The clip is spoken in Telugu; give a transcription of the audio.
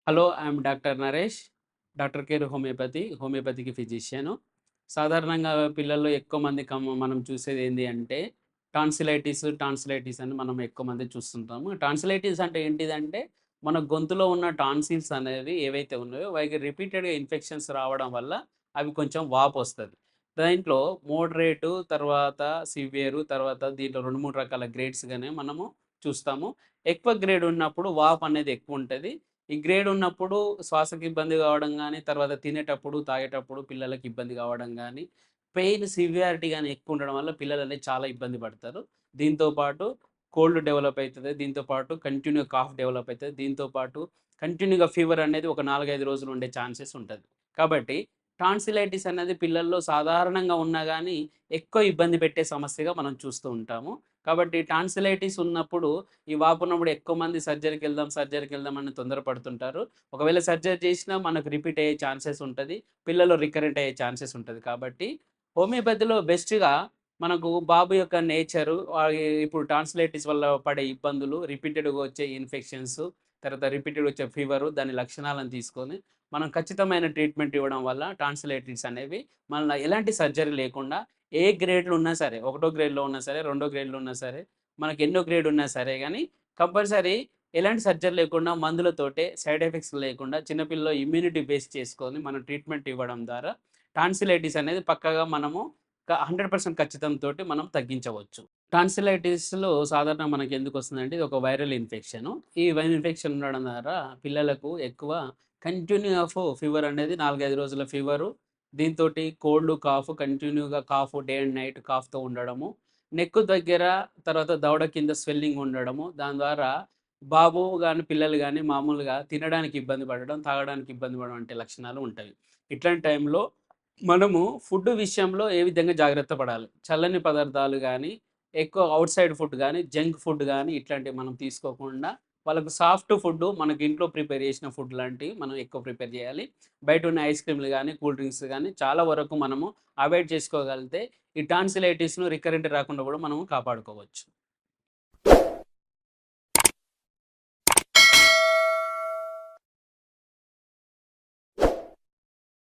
Hello. I'm doctor Naresh. Doctor care హోమియోపతికి ఫిజిషియను. సాధారణంగా పిల్లల్లో ఎక్కువ మంది మనం చూసేదేంది అంటే టాన్సిలైటిస్ అని మనం ఎక్కువ మంది చూస్తుంటాము. టాన్సిలైటిస్ అంటే ఏంటిదంటే, మన గొంతులో ఉన్న టాన్సిల్స్ అనేవి ఏవైతే ఉన్నాయో వాటికి రిపీటెడ్‌గా ఇన్ఫెక్షన్స్ రావడం వల్ల అవి కొంచెం వాపొస్తది. దాంట్లో మోడరేటు, తర్వాత సివియరు, తర్వాత దీంట్లో 2, 3 రకాల గ్రేడ్స్‌గానే మనము చూస్తాము. ఎక్కువ గ్రేడ్ ఉన్నప్పుడు వాపనేది ఎక్కువుంటది. ఈ గ్రేడ్ ఉన్నప్పుడు శ్వాసకి ఇబ్బంది కావడం గానీ, తర్వాత తినేటప్పుడు, తాగేటప్పుడు పిల్లలకి ఇబ్బంది కావడం గానీ, పెయిన్ సివియారిటీ గాని ఎక్కువ ఉండడం వల్ల పిల్లలనేది చాలా ఇబ్బంది పడతారు. దీంతో పాటు కోల్డ్ డెవలప్ అయితది. దీంతో పాటు కంటిన్యూ కాఫ్ డెవలప్ అయితది. దీంతో పాటు కంటిన్యూ‌గా ఫీవర్ అనేది ఒక 4, 5 రోజులు ఉండే ఛాన్సెస్ ఉంటది. కాబట్టి టాన్సిలైటిస్ అనేది పిల్లల్లో సాధారణంగా ఉన్నా గానీ, ఎక్కువ ఇబ్బంది పెట్టే సమస్యగా మనం చూస్తూ ఉంటాము. కాబట్టి టాన్సిలైటిస్ ఉన్నప్పుడు ఈ వాపున్నప్పుడు ఎక్కువ మంది సర్జరీకెళ్దాం అని తొందరపడుతుంటారు. ఒకవేళ సర్జరీ చేసినా మనకు రిపీట్ అయ్యే ఛాన్సెస్ ఉంటది. పిల్లలు రికరెంట్ అయ్యే ఛాన్సెస్ ఉంటది. కాబట్టి హోమియోపతిలో బెస్ట్‌గా మనకు బాబు యొక్క నేచరు, ఇప్పుడు టాన్సిలైటిస్ వల్ల పడే ఇబ్బందులు, రిపీటెడ్‌గా వచ్చే ఇన్ఫెక్షన్స్, తర్వాత రిపీటెడ్‌గా వచ్చే ఫీవరు, దాని లక్షణాలను తీసుకొని మనం ఖచ్చితమైన ట్రీట్మెంట్ ఇవ్వడం వల్ల టాన్సిలైటిస్ అనేవి మళ్ళా ఎలాంటి సర్జరీ లేకుండా ఏ గ్రేడ్‌లో ఉన్నా సరే, ఒకటో గ్రేడ్‌లో ఉన్నా సరే, రెండో గ్రేడ్‌లో ఉన్నా సరే, మనకి ఎన్నో గ్రేడ్ ఉన్నా సరే గాని, కంపల్సరీ ఎలాంటి సర్జరీ లేకుండా మందులతోటే సైడ్ ఎఫెక్ట్స్ లేకుండా చిన్న పిల్లల్లో ఇమ్యూనిటీ బేస్ చేసుకొని మనం ట్రీట్మెంట్ ఇవ్వడం ద్వారా టాన్సిలైటిస్ అనేది పక్కాగా మనము 100% ఖచ్చితంతోటి మనం తగ్గించవచ్చు. టాన్సిలైటిస్‌లో సాధారణంగా మనకెందుకొస్తుందంటే ఇది ఒక వైరల్ ఇన్ఫెక్షను. ఈ వైరల్ ఇన్ఫెక్షన్ ఉండడం ద్వారా పిల్లలకు ఎక్కువ కంటిన్యూ ఫీవర్ అనేది 4, 5 రోజుల ఫీవరు. దీంతోటి కోల్డ్, కాఫ్ కంటిన్యూ‌గా కాఫ్ డే అండ్ నైట్ కాఫ్‌తో ఉండడము. నెక్కు దగ్గర, తర్వాత దవడ కింద స్వెల్లింగ్ ఉండడము. దాని ద్వారా బాబు గాని, పిల్లలు గాని మామూలుగా తినడానికి ఇబ్బంది పడడం, తాగడానికి ఇబ్బంది పడడం వంటి లక్షణాలు ఉంటవి. ఇట్లాంటి టైంలో మనము ఫుడ్ విషయంలో ఏ విధంగా జాగ్రత్త పడాలి? చల్లని పదార్థాలు గానీ, ఎక్కువ ఔట్‌సైడ్ ఫుడ్ గానీ, జంక్ ఫుడ్ గానీ ఇట్లాంటివి మనం తీసుకోకుండా వాళ్ళకు సాఫ్ట్ ఫుడ్డు మనకి ఇంట్లో ప్రిపేర్ చేసిన ఫుడ్ లాంటివి మనం ఎక్కువ ప్రిపేర్ చేయాలి. బయటున్న ఐస్ క్రీమ్‌లు గానీ, కూల్ డ్రింక్స్ గానీ చాలా వరకు మనము అవాయిడ్ చేసుకోగలిగితే ఈ టాన్సిలైటిస్‌ను రికరెంట్ రాకుండా గూడా మనము కాపాడుకోవచ్చు.